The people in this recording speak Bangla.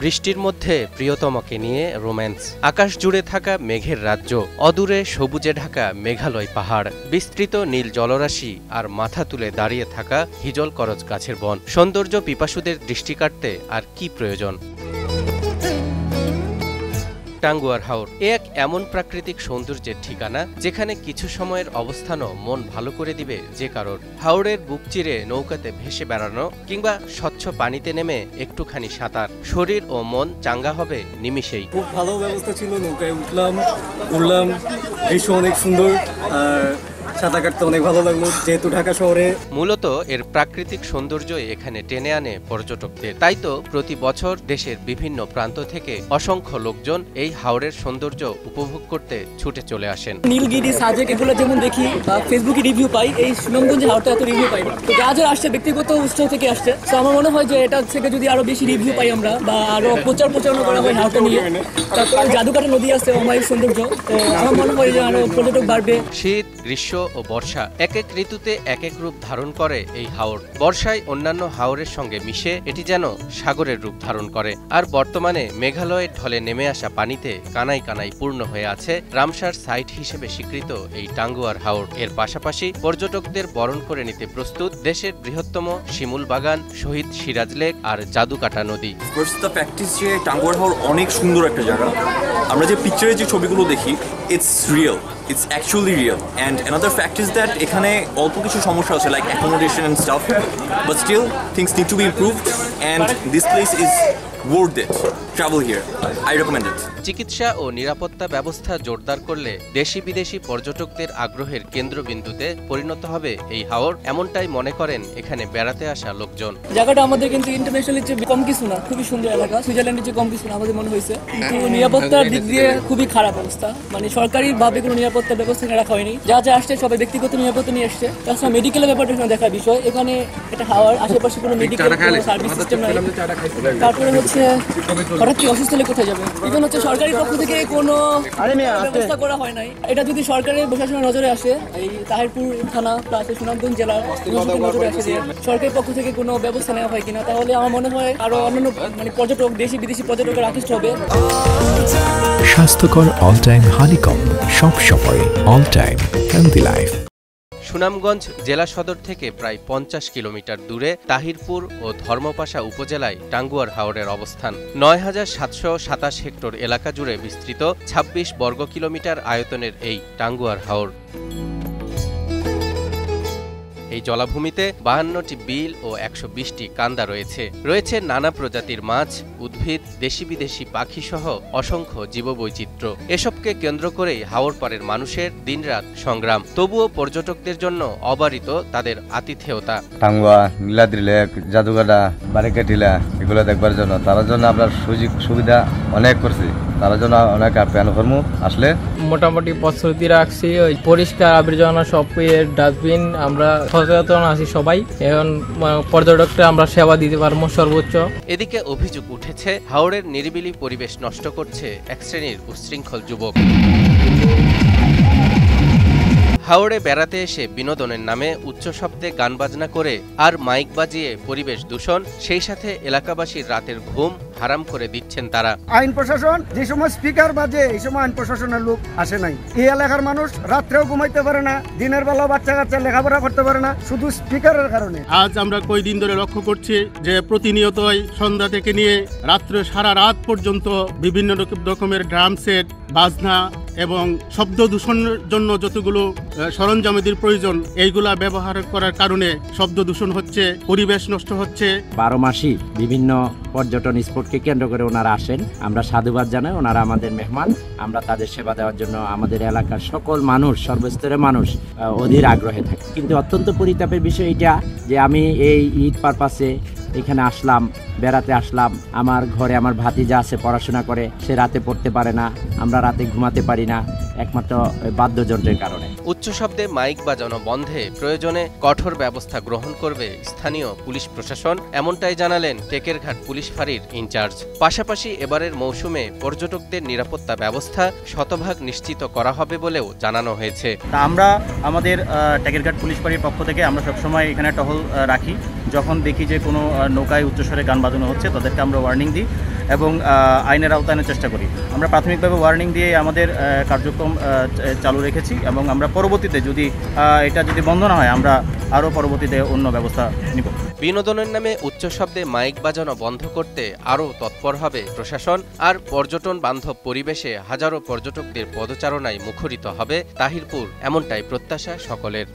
বৃষ্টির মধ্যে প্রিয়তমকে নিয়ে রোম্যান্স। আকাশ জুড়ে থাকা মেঘের রাজ্য, অদূরে সবুজে ঢাকা মেঘালয় পাহাড়, বিস্তৃত নীল জলরাশি আর মাথা তুলে দাঁড়িয়ে থাকা হিজল করজ গাছের বন। সৌন্দর্য পিপাসুদের দৃষ্টি কাটতে আর কি প্রয়োজন। টাঙ্গুয়ার হাওর এক এমন প্রাকৃতিক সৌন্দর্যের ঠিকানা যেখানে কিছু সময়ের অবস্থানও মন ভালো করে দিবে যে কারোর। হাওরের বুক চিরে নৌকাতে ভেসে বেড়ানো কিংবা স্বচ্ছ পানিতে নেমে একটুখানি সাঁতার, শরীর ও মন চাঙ্গা হবে নিমিষেই। খুব ভালো ব্যবস্থা ছিল, নৌকায় উঠলাম, দৃশ্য অনেক সুন্দর আর সাঁতার কাটতে অনেক ভালো লাগলো যেহেতু ঢাকা শহরে। মূলত এর প্রাকৃতিক সৌন্দর্যই এখানে টেনে আনে পর্যটকদের। তাই তো প্রতি বছর দেশের বিভিন্ন প্রান্ত থেকে অসংখ্য লোকজন এই হাওরের সৌন্দর্য উপভোগ করতে ছুটে চলে আসেন। নীলগিরি, সাজেক এগুলো যেমন দেখি বা ফেসবুকে রিভিউ পাই, এই সুনামগঞ্জে হাওরটা এত রিভিউ পাই না। তো যা আসছে ব্যক্তিগত উৎস থেকে আসছে, তো আমার মনে হয় যে এটা থেকে যদি আরো বেশি রিভিউ পাই আমরা বা আরো প্রচারণা করা হয় হাওরটা নিয়ে। তারপর জাদুকাটা নদী আছে, অমায়িক সৌন্দর্য, তো আমার মনে হয় যে আরো পর্যটক বাড়বে। শীত, গ্রীষ্ম ও বর্ষা এক এক ঋতুতে এক এক রূপ ধারণ করে এই হাওর। বর্ষায় অন্যান্য হাওরের সঙ্গে মিশে এটি যেন সাগরের রূপ ধারণ করে। আর বর্তমানে মেঘালয়ের ঢলে নেমে আসা পানিতে কানাই কানাই পূর্ণ হয়ে আছে রামসার সাইট হিসেবে স্বীকৃত এই টাঙ্গুয়ার হাওর। এর পাশাপাশি পর্যটকদের বরণ করে নিতে প্রস্তুত দেশের বৃহত্তম শিমুল বাগান, শহীদ সিরাজ লেক আর জাদুকাটা নদী। টাঙ্গুয়ার হাওর অনেক সুন্দর একটা জায়গা। আমরা যে পিকচারে যে ছবিগুলো দেখি, it's real, it's actually real. And another fact is that এখানে অল্প কিছু সমস্যা আছে like accommodation and stuff, but still things need to be improved and this place is worth it. Travel here. I recommend it. চিকিৎসা ও নিরাপত্তা ব্যবস্থা জোরদার করলে দেশি বিদেশি পর্যটকদের আগ্রহের কেন্দ্রবিন্দুতে পরিণত হবে এই হাওর, এমনটাই মনে করেন এখানে বেড়াতে আসা লোকজন। জায়গাটা আমাদের কিন্তু ইন্টারন্যাশনালি যে কম কিছু না, খুবই সুন্দর এলাকা। সুইজারল্যান্ডের যে কম কিছু না আমাদের মনে হয়েছে, কিন্তু নিরাপত্তার দিক দিয়ে খুবই খারাপ অবস্থা। মানে সরকারিভাবে কোনো নিরাপত্তা ব্যবস্থা রাখা হয়নি। যা আসছে সবাই ব্যক্তিগত নিরাপত্তা নিয়ে আসছে। তাছাড়া মেডিকেলের ব্যাপারটা এখানে দেখার বিষয়, এখানে একটা হাওয়ার আশেপাশে কোনো মেডিকেল সার্ভিস সিস্টেম নাই। তারপরে হচ্ছে হঠাৎ কি অসুস্থ হলে কোথায় যাবে? ইভেন হচ্ছে সরকারি পক্ষ থেকে কোনো ব্যবস্থা করা হয় নাই। এটা যদি সরকারের প্রশাসনের নজরে আসে, এই তাহিরপুর থানা প্লাস সুনামগঞ্জ জেলার নজরে আসে যে সরকারের পক্ষ থেকে কোনো ব্যবস্থা নেওয়া হয় কিনা, তাহলে আমার মনে হয় আরো অন্যান্য মানে পর্যটক, দেশি বিদেশি পর্যটকের আকৃষ্ট হবে। স্বাস্থ্যকর অল টাইম হানিকম, সব সময় all time healthy life. Sunamganj জেলা সদর থেকে প্রায় 50 কিলোমিটার দূরে তাহিরপুর ও ধর্মপাশা উপজেলায় টাঙ্গুয়ার হাওরের অবস্থান। ৯,৭২৭ হেক্টর এলাকা জুড়ে বিস্তৃত ২৬ বর্গ কিলোমিটার আয়তনের এই টাঙ্গুয়ার হাওর। এই জলাভূমিতে 52টি বিল ও 120টি কান্দা রয়েছে নানা প্রজাতির মাছ, উদ্ভিদ, দেশি বিদেশি পাখি সহ অসংখ্য জীববৈচিত্র্য। এসবকে কেন্দ্র করেই হাওর পাড়ের মানুষের দিনরাত সংগ্রাম। তবুও পর্যটকদের জন্য অবারিত তাদের আতিথেয়তা। টাঙ্গুয়া, নীলাদ্রি লেক, জাদুকাটা, বারিকাটিলা এগুলো দেখবার জন্য তার জন্য আপনার সুযোগ সুবিধা অনেক করছি। তার জন্য অনেক আপ্যায়ন কর্ম আসলে মোটামুটি প্রস্তুতি রাখছি। ওই পরিষ্কার আবর্জনা সব ডাস্টবিন, আমরা সচেতন আছি সবাই। এখন পর্যটকরা আমরা সেবা দিতে পারবো সর্বোচ্চ। এদিকে অভিযোগ উঠেছে হাওরের নিরিবিলি পরিবেশ নষ্ট করছে এক শ্রেণীর উচ্ছৃঙ্খল যুবক। হাওড়ে বেড়াতে এসে বিনোদনের নামে উচ্চ শব্দে গান বাজনা করে আর মাইক বাজিয়ে পরিবেশ দূষণ, সেই সাথে এলাকাবাসীর রাতের ঘুম হারাম করে দিচ্ছেন তারা। আইন প্রশাসন যে সময় স্পিকার বাজে, এই সময় আইন প্রশাসনের লোক আসে নাই। এই এলাকার মানুষ রাত্রেও ঘুমাইতে পারে না, দিনের বেলা বাচ্চা কাচ্চা লেখাপড়া করতে পারে না, শুধু স্পিকারের কারণে। আজ আমরা কয়েকদিন ধরে লক্ষ্য করছি যে প্রতিনিয়তই সন্ধ্যা থেকে নিয়ে রাত্রে সারা রাত পর্যন্ত বিভিন্ন রকমের ড্রাম সেট, বাজনা এবং শব্দ দূষণের জন্য যতগুলো সরঞ্জামের প্রয়োজন এইগুলা ব্যবহার করার কারণে শব্দ দূষণ হচ্ছে, পরিবেশ নষ্ট হচ্ছে। 12 মাসই বিভিন্ন পর্যটন স্পটকে কেন্দ্র করে ওনারা আসেন। আমরা সাধুবাদ জানাই, ওনারা আমাদের মেহমান। আমরা তাদের সেবা দেওয়ার জন্য আমাদের এলাকার সকল মানুষ, সর্বস্তরের মানুষ অধীর আগ্রহে থাকে। কিন্তু অত্যন্ত পরিতাপের বিষয় এটা যে আমি এই ঈদ পারপাসে এখানে আসলাম, বেড়াতে আসলাম। আমার ঘরে আমার ভাতিজা আছে, পড়াশোনা করে, সে রাতে পড়তে পারে না, আমরা রাতে ঘুমাতে পারি না, একমাত্র বাদ্যযন্ত্রের কারণে। উচ্চ শব্দে মাইক বাজানো বন্ধে প্রয়োজনে কঠোর ব্যবস্থা গ্রহণ করবে স্থানীয় পুলিশ প্রশাসন, এমনটাই জানালেন টেকেরঘাট পুলিশ ফাঁড়ির ইনচার্জ। পাশাপাশি এবারের মৌসুমে পর্যটকদের নিরাপত্তা ব্যবস্থা শতভাগ নিশ্চিত করা হবে বলেও জানানো হয়েছে। আমরা আমাদের টেকেরঘাট পুলিশ ফাঁড়ির পক্ষ থেকে আমরা সবসময় এখানে টহল রাখি। যখন দেখি যে কোনো নৌকায় উচ্চস্বরে গান বাজানো হচ্ছে তাদেরকে আমরা ওয়ার্নিং দিই এবং আইনের আওতায় চেষ্টা করি। আমরা প্রাথমিকভাবে ওয়ার্নিং দিয়ে আমাদের কার্যক্রম চালু রেখেছি এবং আমরা পরবর্তীতে যদি এটা বন্ধ না হয় আমরা আরও পরবর্তীতে অন্য ব্যবস্থা নিব। বিনোদনের নামে উচ্চ শব্দে মাইক বাজানো বন্ধ করতে আরও তৎপর হবে প্রশাসন। আর পর্যটন বান্ধব পরিবেশে হাজারো পর্যটকদের পদচারণায় মুখরিত হবে তাহিরপুর, এমনটাই প্রত্যাশা সকলের।